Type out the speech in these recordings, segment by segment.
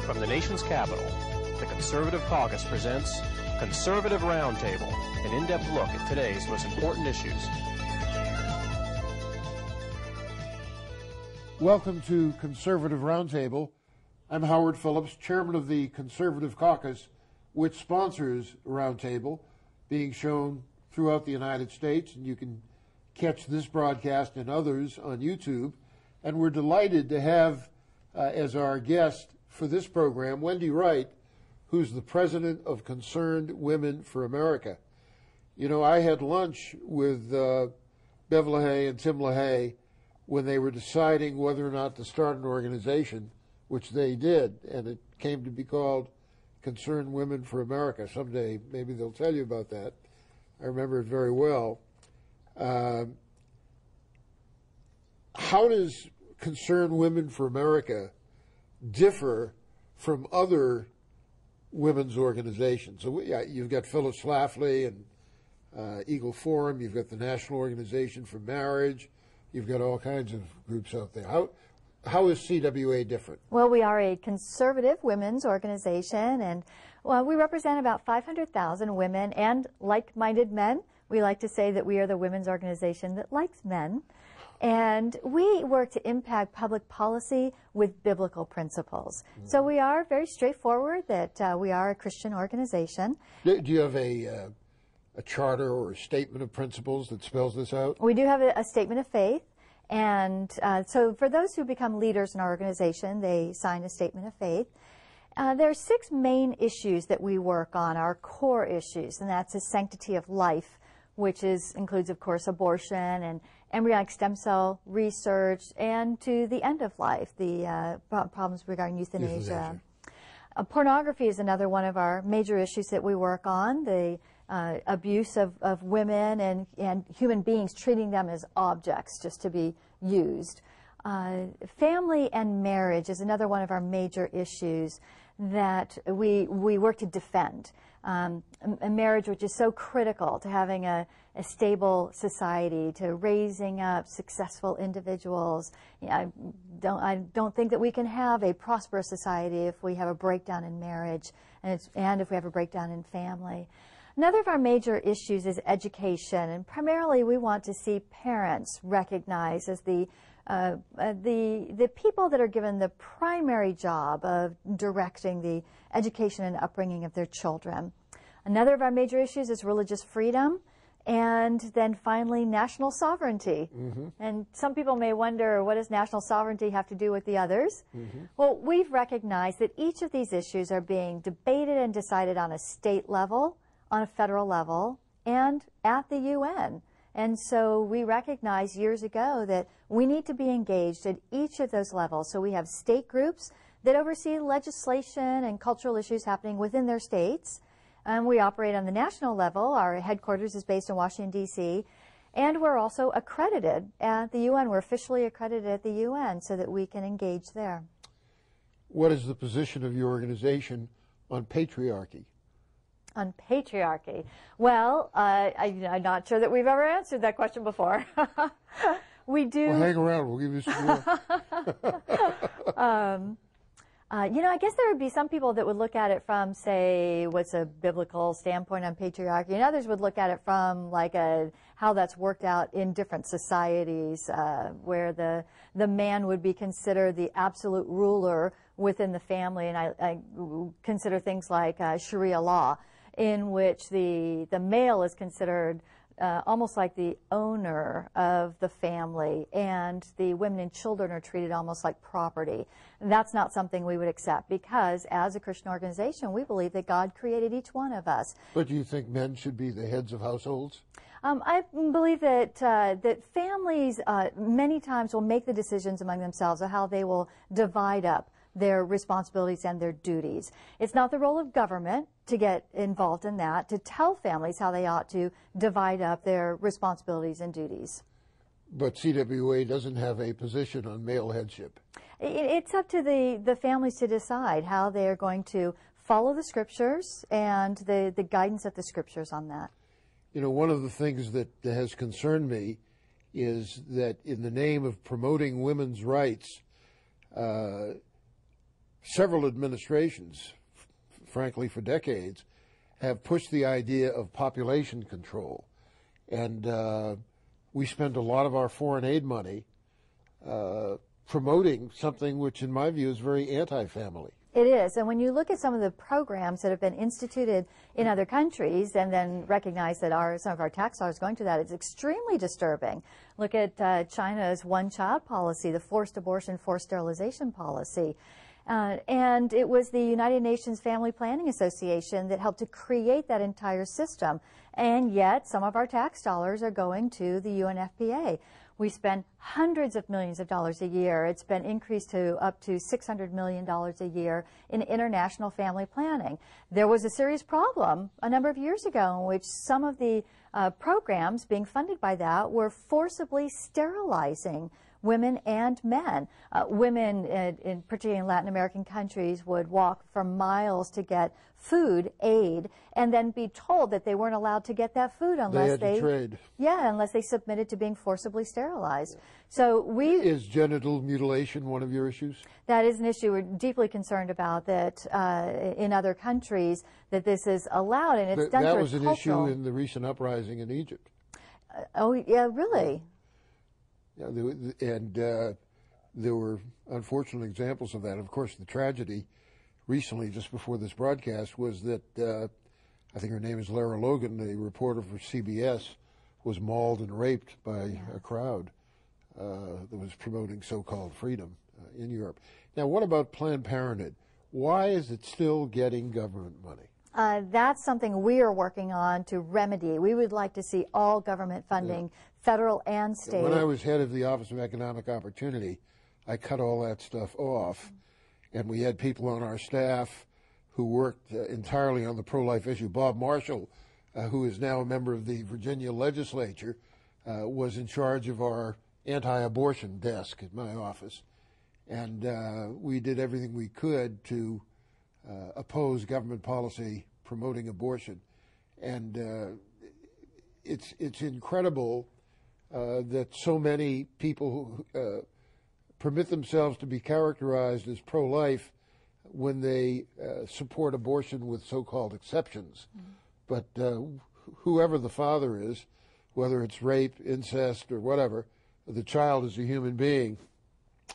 From the nation's capital, the Conservative Caucus presents Conservative Roundtable, an in-depth look at today's most important issues. Welcome to Conservative Roundtable. I'm Howard Phillips, chairman of the Conservative Caucus, which sponsors Roundtable, being shown throughout the United States, and you can catch this broadcast and others on YouTube. And we're delighted to have as our guest for this program Wendy Wright, who's the president of Concerned Women for America. You know, I had lunch with Bev LaHaye and Tim LaHaye when they were deciding whether or not to start an organization, which they did, and it came to be called Concerned Women for America. Someday maybe they'll tell you about that. I remember it very well. How does Concerned Women for America differ from other women's organizations? So you've got Phyllis Schlafly and Eagle Forum. You've got the National Organization for Marriage. You've got all kinds of groups out there. How is CWA different? Well, we are a conservative women's organization, and we represent about 500,000 women and like-minded men. We like to say that we are the women's organization that likes men. And we work to impact public policy with biblical principles. Mm-hmm. So we are very straightforward that we are a Christian organization. Do you have a charter or a statement of principles that spells this out? We do have a statement of faith. And so for those who become leaders in our organization, they sign a statement of faith. There are 6 main issues that we work on, our core issues, and that's the sanctity of life, which includes, of course, abortion and embryonic stem cell research, and to the end of life, the problems regarding euthanasia. Pornography is another one of our major issues that we work on, the abuse of women and human beings, treating them as objects just to be used. Family and marriage is another one of our major issues that we work to defend. A marriage which is so critical to having a stable society, to raising up successful individuals. I don't think that we can have a prosperous society if we have a breakdown in marriage and if we have a breakdown in family. Another of our major issues is education, and primarily we want to see parents recognized as the people that are given the primary job of directing the education and upbringing of their children. Another of our major issues is religious freedom, and then finally national sovereignty. Mm-hmm. And some people may wonder, what does national sovereignty have to do with the others? Mm-hmm. Well, we've recognized that each of these issues are being debated and decided on a state level, on a federal level, and at the UN. And so we recognized years ago that we need to be engaged at each of those levels. So we have state groups that oversee legislation and cultural issues happening within their states. We operate on the national level. Our headquarters is based in Washington, D.C., and we're also accredited at the UN. We're officially accredited at the UN so that we can engage there. What is the position of your organization on patriarchy? On patriarchy? Well, I'm not sure that we've ever answered that question before. We do. Well, hang around. We'll give you some more. You know, I guess there would be some people that would look at it from, say, what's a biblical standpoint on patriarchy, and others would look at it from like how that's worked out in different societies, where the man would be considered the absolute ruler within the family, and I consider things like Sharia law, in which the male is considered almost like the owner of the family, and the women and children are treated almost like property. That's not something we would accept, because as a Christian organization, we believe that God created each one of us. But do you think men should be the heads of households? I believe that that families many times will make the decisions among themselves of how they will divide up their responsibilities and their duties. It's not the role of government to get involved in that, to tell families how they ought to divide up their responsibilities and duties. But CWA doesn't have a position on male headship. It's up to the families to decide how they are going to follow the Scriptures and the guidance of the Scriptures on that. You know, one of the things that has concerned me is that in the name of promoting women's rights, several administrations, frankly for decades, have pushed the idea of population control. And we spend a lot of our foreign aid money promoting something which, in my view, is very anti-family. It is, and when you look at some of the programs that have been instituted in other countries and then recognize that some of our tax dollars going to that, it's extremely disturbing. Look at China's one-child policy, the forced abortion, forced sterilization policy. And it was the United Nations Family Planning Association that helped to create that entire system. And yet, some of our tax dollars are going to the UNFPA. We spend hundreds of millions of dollars a year. It's been increased to up to $600 million a year in international family planning. There was a serious problem a number of years ago in which some of the programs being funded by that were forcibly sterilizing women and men. Women, particularly in Latin American countries, would walk for miles to get food aid and then be told that they weren't allowed to get that food unless they had to trade. Yeah, unless they submitted to being forcibly sterilized. So Is genital mutilation one of your issues? That is an issue we're deeply concerned about, that in other countries that this is allowed, and it's done that through was an issue in the recent uprising in Egypt. Oh, yeah, really? Yeah, and there were unfortunate examples of that. Of course, the tragedy recently, just before this broadcast, was that I think her name is Lara Logan, a reporter for CBS, was mauled and raped by a crowd that was promoting so-called freedom in Europe. Now, what about Planned Parenthood? Why is it still getting government money? That's something we are working on to remedy. We would like to see all government funding, federal and state. When I was head of the Office of Economic Opportunity, I cut all that stuff off, and we had people on our staff who worked entirely on the pro-life issue. Bob Marshall, who is now a member of the Virginia legislature, was in charge of our anti-abortion desk at my office, and we did everything we could to oppose government policy promoting abortion. And it's incredible that so many people permit themselves to be characterized as pro-life when they support abortion with so-called exceptions. But whoever the father is, whether it's rape, incest, or whatever, the child is a human being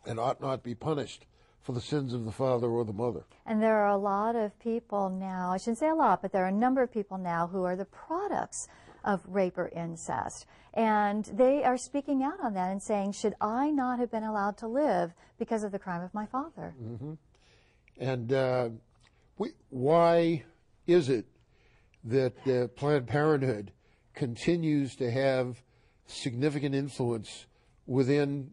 and ought not be punished for the sins of the father or the mother. And there are a lot of people now, I shouldn't say a lot, but there are a number of people now who are the products of rape or incest. And they are speaking out on that and saying, should I not have been allowed to live because of the crime of my father? Mm-hmm. And why is it that Planned Parenthood continues to have significant influence within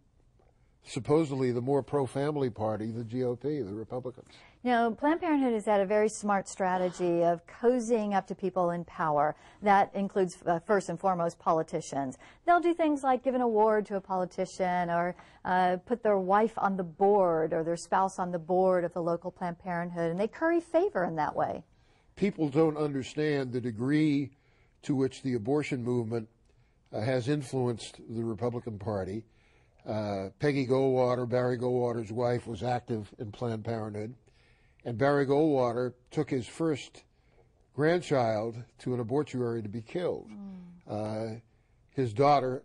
supposedly the more pro-family party, the GOP, the Republicans? You know, Planned Parenthood has had a very smart strategy of cozying up to people in power. That includes, first and foremost, politicians. They'll do things like give an award to a politician or put their wife on the board or their spouse on the board of the local Planned Parenthood, and they curry favor in that way. People don't understand the degree to which the abortion movement has influenced the Republican Party. Peggy Goldwater, Barry Goldwater's wife, was active in Planned Parenthood, and Barry Goldwater took his first grandchild to an abortuary to be killed. His daughter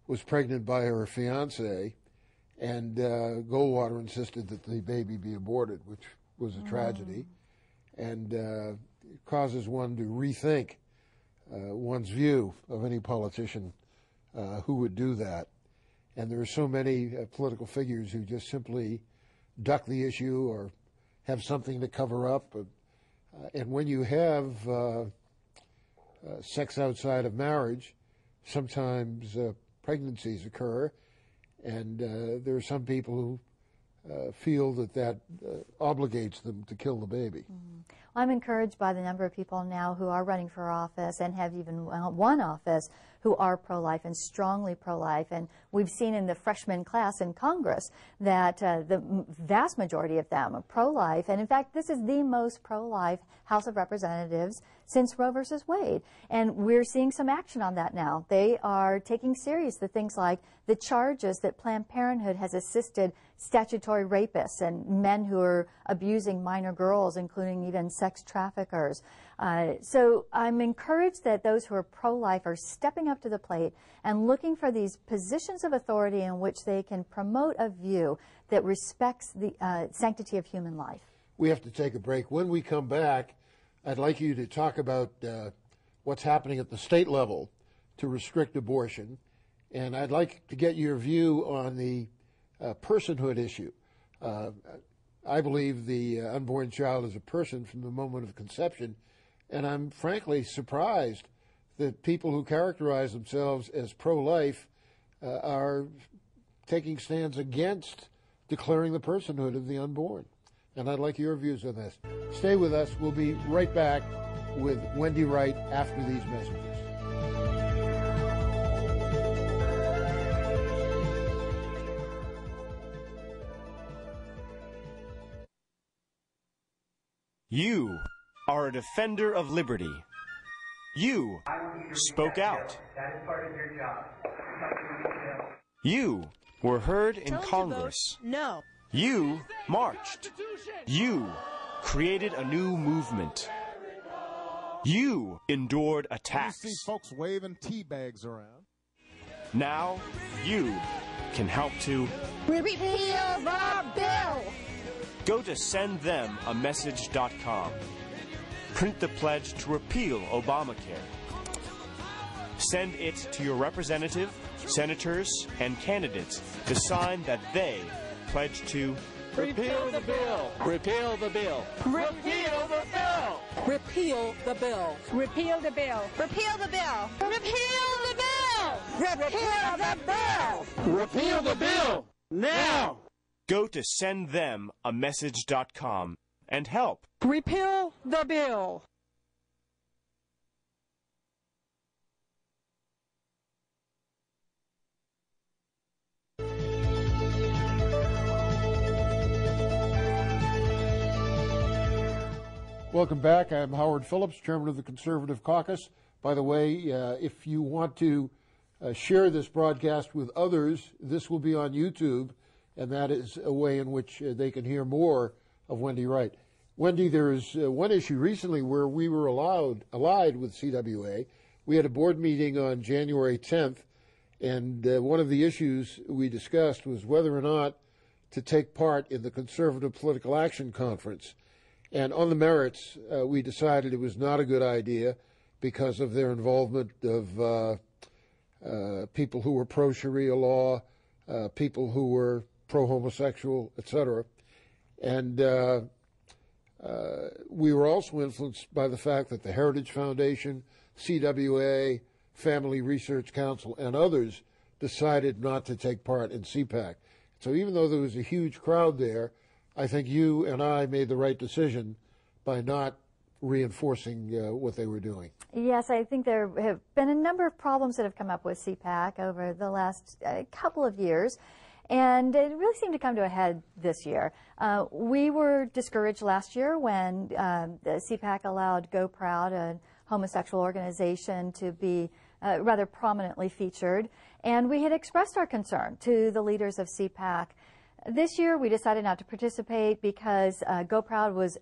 was pregnant by her fiancé, and Goldwater insisted that the baby be aborted, which was a tragedy, and it causes one to rethink one's view of any politician who would do that. And there are so many political figures who just simply duck the issue or have something to cover up. And when you have sex outside of marriage, sometimes pregnancies occur, and there are some people who feel that obligates them to kill the baby. I'm encouraged by the number of people now who are running for office and have even won office who are pro-life and strongly pro-life. And we've seen in the freshman class in Congress that the vast majority of them are pro-life. And in fact, this is the most pro-life House of Representatives since Roe versus Wade. And we're seeing some action on that now. They are taking serious the things like the charges that Planned Parenthood has assisted statutory rapists and men who are abusing minor girls, including even sex traffickers. So I'm encouraged that those who are pro-life are stepping up to the plate and looking for these positions of authority in which they can promote a view that respects the sanctity of human life. We have to take a break. When we come back, I'd like you to talk about what's happening at the state level to restrict abortion, and I'd like to get your view on the personhood issue. I believe the unborn child is a person from the moment of conception, and I'm frankly surprised that people who characterize themselves as pro-life are taking stands against declaring the personhood of the unborn. And I'd like your views on this. Stay with us. We'll be right back with Wendy Wright after these messages. You are a defender of liberty. You spoke out. That is part of your job. You were heard in Congress. No. You marched. You created a new movement. You endured attacks. You see folks waving tea bags around. Now you can help to Repeal the bill. go to sendthematmessage.com. Print the pledge to repeal Obamacare. Send it to your representative, senators, and candidates to sign that they pledge to repeal the bill. Repeal the bill. Repeal the bill. Repeal the bill. Repeal the bill. Repeal the bill. Repeal the bill. Repeal the bill. Repeal the bill now! Go to sendthematmessage.com and help. Repeal the bill. Welcome back. I'm Howard Phillips, Chairman of the Conservative Caucus. By the way, if you want to share this broadcast with others, this will be on YouTube, and that is a way in which they can hear more of Wendy Wright. Wendy, there is one issue recently where we were allied with CWA. We had a board meeting on January 10th, and one of the issues we discussed was whether or not to take part in the Conservative Political Action Conference. And on the merits, we decided it was not a good idea because of their involvement of people who were pro-Sharia law, people who were pro-homosexual, etc. And we were also influenced by the fact that the Heritage Foundation, CWA, Family Research Council, and others decided not to take part in CPAC. So even though there was a huge crowd there, I think you and I made the right decision by not reinforcing what they were doing. Yes, I think there have been a number of problems that have come up with CPAC over the last couple of years, and it really seemed to come to a head this year. We were discouraged last year when the CPAC allowed Go Proud, a homosexual organization, to be rather prominently featured, and we had expressed our concern to the leaders of CPAC. This year, we decided not to participate because Go Proud was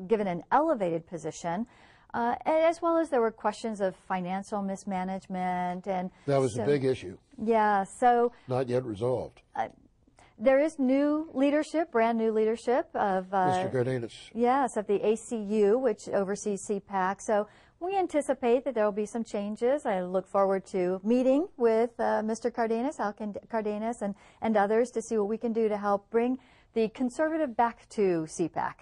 given an elevated position, as well as there were questions of financial mismanagement. And that was a big issue. Yeah, so not yet resolved. There is new leadership, brand new leadership of Mr. Cardenas. Yes, of the ACU, which oversees CPAC. So we anticipate that there will be some changes. I look forward to meeting with Mr. Cardenas, Al Cardenas, and others to see what we can do to help bring the conservative back to CPAC.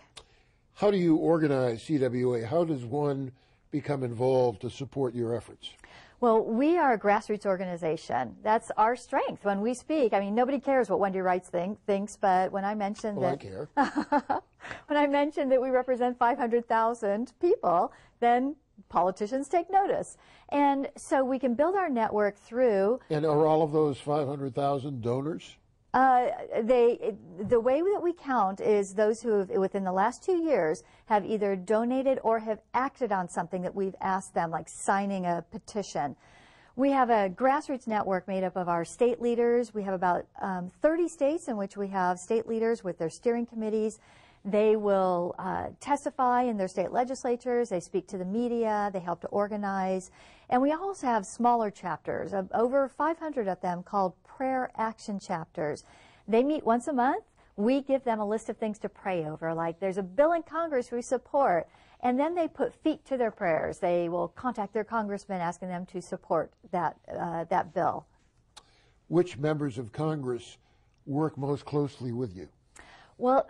How do you organize CWA? How does one become involved to support your efforts? Well, we are a grassroots organization. That's our strength. When we speak, I mean, nobody cares what Wendy Wright thinks, but when I mentioned I care. When I mentioned that we represent 500,000 people, then politicians take notice. And so we can build our network through... And are all of those 500,000 donors? The way that we count is those who have, within the last 2 years, have either donated or have acted on something that we've asked them, like signing a petition. We have a grassroots network made up of our state leaders. We have about 30 states in which we have state leaders with their steering committees. They will testify in their state legislatures. They speak to the media. They help to organize. And we also have smaller chapters, over 500 of them, called prayer action chapters. They meet once a month. We give them a list of things to pray over, like there's a bill in Congress we support, and then they put feet to their prayers. They will contact their congressman asking them to support that bill. Which members of Congress work most closely with you? Well,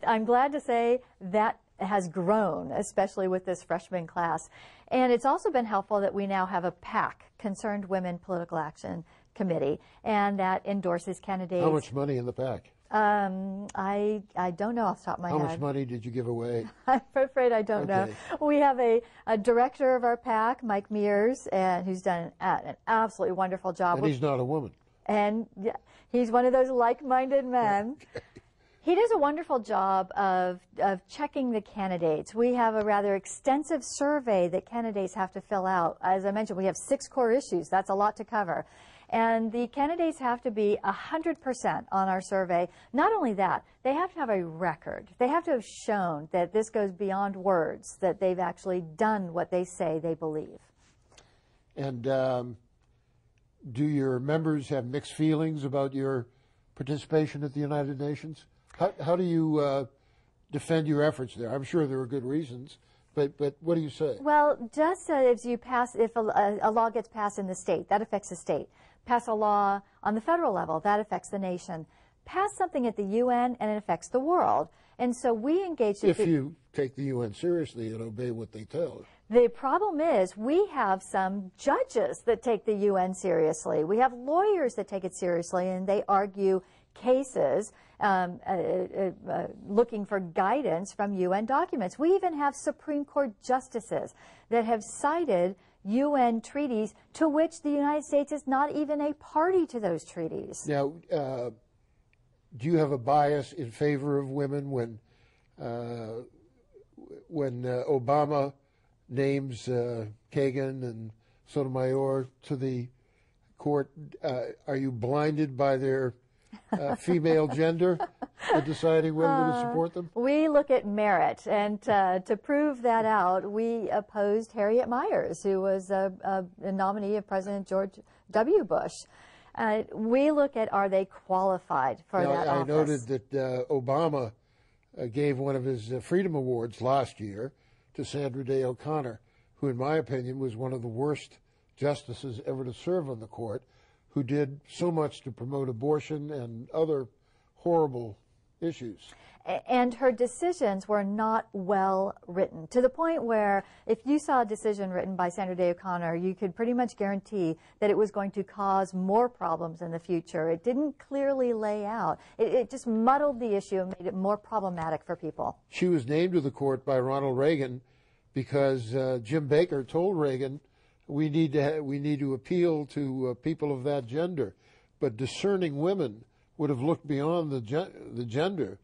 I'm glad to say that has grown, especially with this freshman class. And it's also been helpful that we now have a PAC, Concerned Women Political Action Committee, and that endorses candidates. How much money in the PAC? I don't know off the top of my head. How much money did you give away? I'm afraid I don't know. We have a director of our PAC, Mike Mears, and who's done an absolutely wonderful job. And he's not a woman. And yeah, he's one of those like-minded men. Okay. He does a wonderful job of checking the candidates. We have a rather extensive survey that candidates have to fill out. As I mentioned, we have 6 core issues. That's a lot to cover. And the candidates have to be 100% on our survey. Not only that, they have to have a record. They have to have shown that this goes beyond words, that they've actually done what they say they believe. And do your members have mixed feelings about your participation at the United Nations? How do you defend your efforts there? I'm sure there are good reasons, but what do you say? Well, just as you pass, if a law gets passed in the state, that affects the state. Pass a law on the federal level, that affects the nation. Pass something at the UN, and it affects the world. And so we engage... If you take the UN seriously and obey what they tell. The problem is we have some judges that take the UN seriously. We have lawyers that take it seriously, and they argue cases looking for guidance from UN documents. We even have Supreme Court justices that have cited UN treaties to which the United States is not even a party to those treaties. Now, do you have a bias in favor of women when Obama names Kagan and Sotomayor to the court? Are you blinded by their female gender in deciding whether to support them? We look at merit, and to prove that out, we opposed Harriet Miers, who was a nominee of President George W. Bush. We look at, are they qualified for that office? I noted that Obama gave one of his Freedom Awards last year to Sandra Day O'Connor, who, in my opinion, was one of the worst justices ever to serve on the court, who did so much to promote abortion and other horrible issues. And her decisions were not well written, to the point where if you saw a decision written by Sandra Day O'Connor, you could pretty much guarantee that it was going to cause more problems in the future. It didn't clearly lay out. It just muddled the issue and made it more problematic for people. She was named to the court by Ronald Reagan because Jim Baker told Reagan, we need to appeal to people of that gender. But discerning women would have looked beyond the gender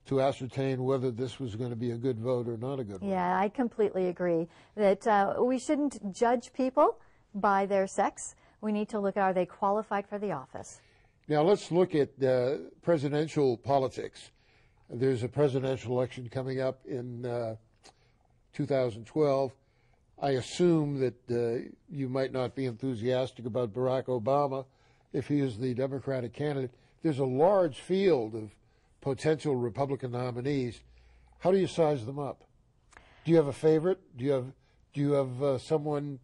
to ascertain whether this was going to be a good vote or not a good vote. Yeah, I completely agree that we shouldn't judge people by their sex. We need to look at, are they qualified for the office? Now let's look at presidential politics. There's a presidential election coming up in 2012. I assume that you might not be enthusiastic about Barack Obama if he is the Democratic candidate. There's a large field of potential Republican nominees. How do you size them up? Do you have a favorite? Do you have someone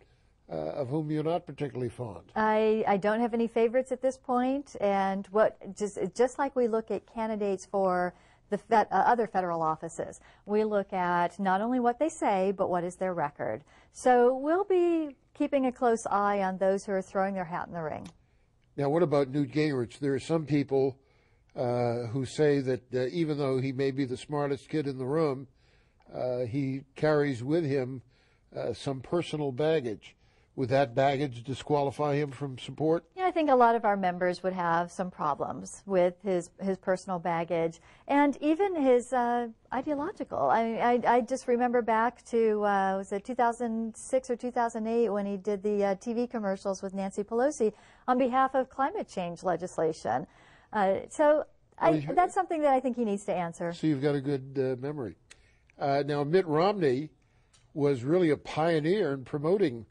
of whom you're not particularly fond? I don't have any favorites at this point, and just like we look at candidates for the other federal offices, we look at not only what they say, but what is their record. So we'll be keeping a close eye on those who are throwing their hat in the ring. Now, what about Newt Gingrich? There are some people who say that even though he may be the smartest kid in the room, he carries with him some personal baggage. Would that baggage disqualify him from support? Yeah, I think a lot of our members would have some problems with his personal baggage and even his ideological. I just remember back to, was it 2006 or 2008 when he did the TV commercials with Nancy Pelosi on behalf of climate change legislation. That's something that I think he needs to answer. So you've got a good memory. Now, Mitt Romney was really a pioneer in promoting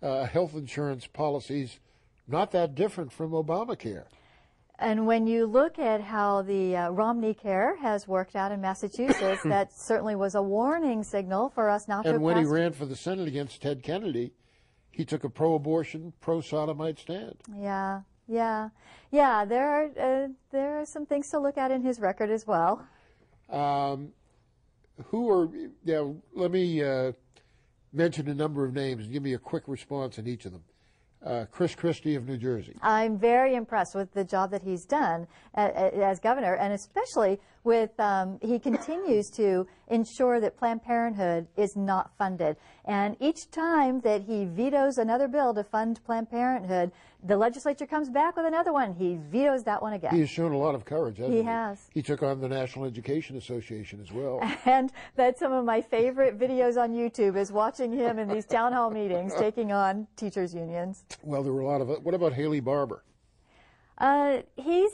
health insurance policies not that different from Obamacare. And when you look at how the Romney Care has worked out in Massachusetts, that certainly was a warning signal for us not to pass. And when he ran for the Senate against Ted Kennedy, he took a pro-abortion, pro-sodomite stand. Yeah. There are some things to look at in his record as well. Let me mention a number of names and give me a quick response on each of them. Chris Christie of New Jersey. I'm very impressed with the job that he's done as governor, and especially with he continues to ensure that Planned Parenthood is not funded. And each time that he vetoes another bill to fund Planned Parenthood, the legislature comes back with another one. He vetoes that one again. He has shown a lot of courage, hasn't he? He has. He took on the National Education Association as well. And that's some of my favorite videos on YouTube, is watching him in these town hall meetings taking on teachers' unions. Well, there were a lot of it. What about Haley Barbour? He's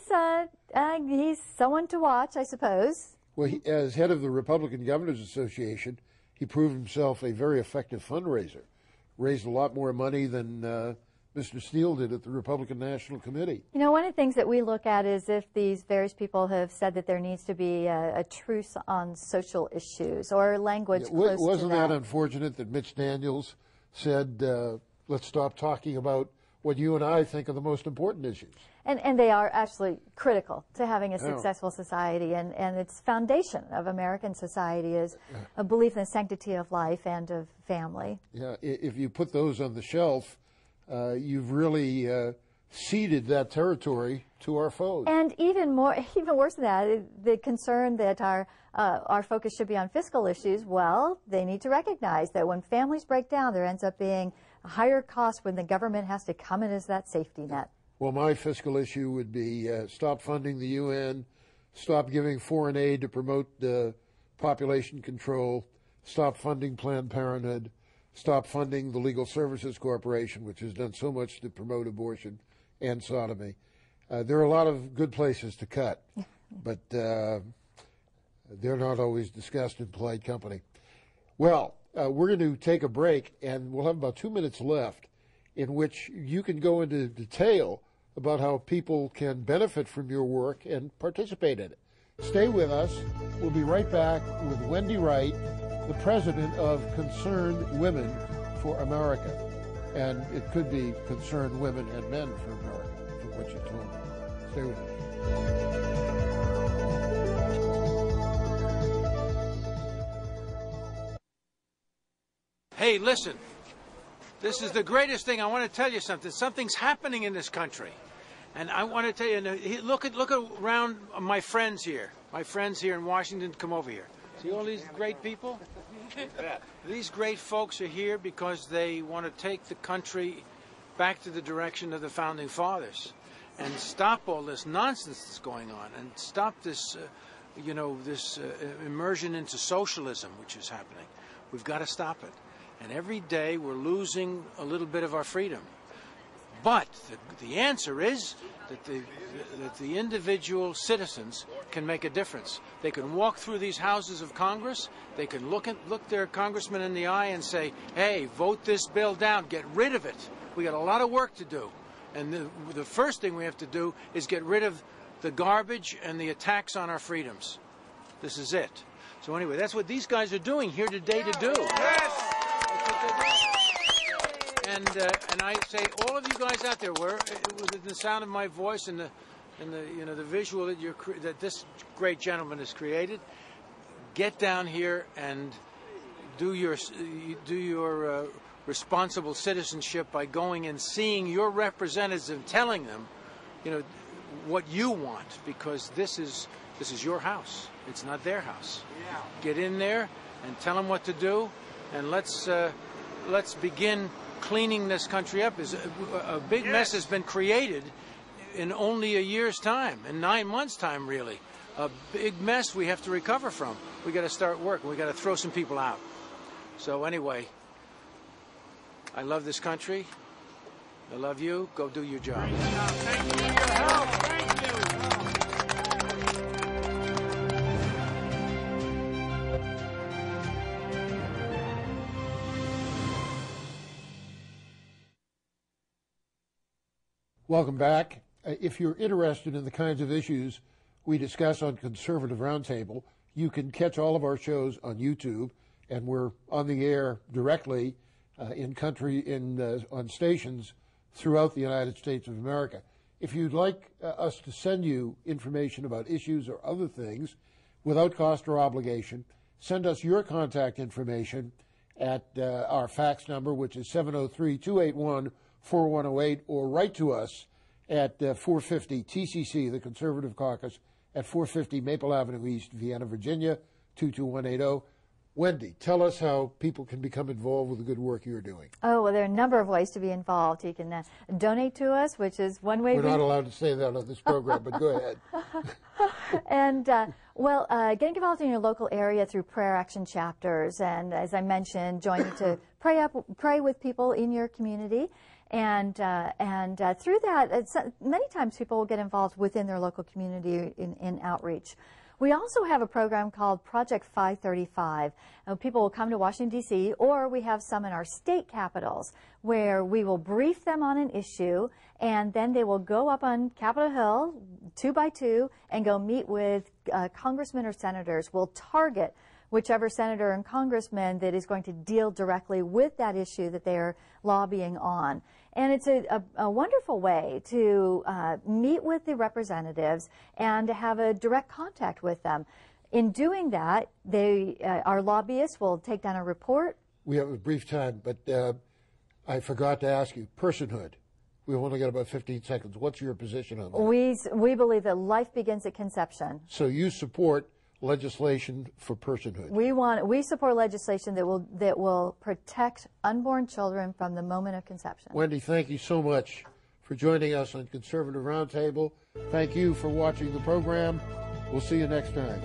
someone to watch, I suppose. Well, as head of the Republican Governors Association, he proved himself a very effective fundraiser. Raised a lot more money than Mr. Steele did at the Republican National Committee. You know, one of the things that we look at is if these various people have said that there needs to be a truce on social issues or language close to that. Wasn't that unfortunate that Mitch Daniels said, let's stop talking about what you and I think are the most important issues? And they are actually critical to having a successful society, and its foundation of American society is a belief in the sanctity of life and of family. Yeah, if you put those on the shelf, you've really ceded that territory to our foes. And even worse than that, the concern that our focus should be on fiscal issues. Well, they need to recognize that when families break down, there ends up being a higher cost when the government has to come in as that safety net. Well, my fiscal issue would be stop funding the UN, stop giving foreign aid to promote population control, stop funding Planned Parenthood, stop funding the Legal Services Corporation, which has done so much to promote abortion and sodomy. There are a lot of good places to cut, but they're not always discussed in polite company. Well, we're going to take a break, and we'll have about 2 minutes left in which you can go into detail about how people can benefit from your work and participate in it. Stay with us. We'll be right back with Wendy Wright, the president of Concerned Women for America. And it could be Concerned Women and Men for America, from what you told me. Stay with us. Hey, listen. This is the greatest thing. I want to tell you something. Something's happening in this country. And I want to tell you, look around my friends here. My friends here in Washington, come over here. See all these great people? These great folks are here because they want to take the country back to the direction of the Founding Fathers and stop all this nonsense that's going on and stop this, this immersion into socialism, which is happening. We've got to stop it. And every day we're losing a little bit of our freedom. But the answer is that the individual citizens can make a difference. They can walk through these houses of Congress. They can look their congressman in the eye and say, hey, vote this bill down. Get rid of it. We got a lot of work to do. And the first thing we have to do is get rid of the garbage and the attacks on our freedoms. This is it. So anyway, that's what these guys are doing here today to do. Yes! And I say, all of you guys out there, with the sound of my voice and the visual that this great gentleman has created, get down here and do your responsible citizenship by going and seeing your representatives and telling them, what you want, because this is your house. It's not their house. Yeah. Get in there and tell them what to do, and let's begin cleaning this country up. Is a big mess has been created in only a year's time, in 9 months' time, really. A big mess we have to recover from. We got to start work. We got to throw some people out. So anyway, I love this country. I love you. Go do your job. Thank you for your help. Thank you. Welcome back. If you're interested in the kinds of issues we discuss on Conservative Roundtable, you can catch all of our shows on YouTube, and we're on the air directly on stations throughout the United States of America. If you'd like us to send you information about issues or other things without cost or obligation, send us your contact information at our fax number, which is 703-281-4108, or write to us at 450 TCC, the Conservative Caucus, at 450 Maple Avenue East, Vienna, Virginia, 22180. Wendy, tell us how people can become involved with the good work you're doing. Oh, well, there are a number of ways to be involved. You can donate to us, which is one way. We're not allowed to say that on this program, but go ahead. And, getting involved in your local area through prayer action chapters, and as I mentioned, joining to pray with people in your community. And through that, many times people will get involved within their local community in outreach. We also have a program called Project 535. People will come to Washington, D.C., or we have some in our state capitals where we will brief them on an issue, and then they will go up on Capitol Hill, 2 by 2, and go meet with congressmen or senators. We'll target whichever senator and congressman that is going to deal directly with that issue that they are lobbying on. And it's a wonderful way to meet with the representatives and to have a direct contact with them. In doing that, our lobbyists will take down a report. We have a brief time, but I forgot to ask you, personhood. We've only got about 15 seconds. What's your position on that? We believe that life begins at conception. So you support legislation for personhood. We support legislation that will protect unborn children from the moment of conception. Wendy, thank you so much for joining us on Conservative Roundtable. Thank you for watching the program. We'll see you next time.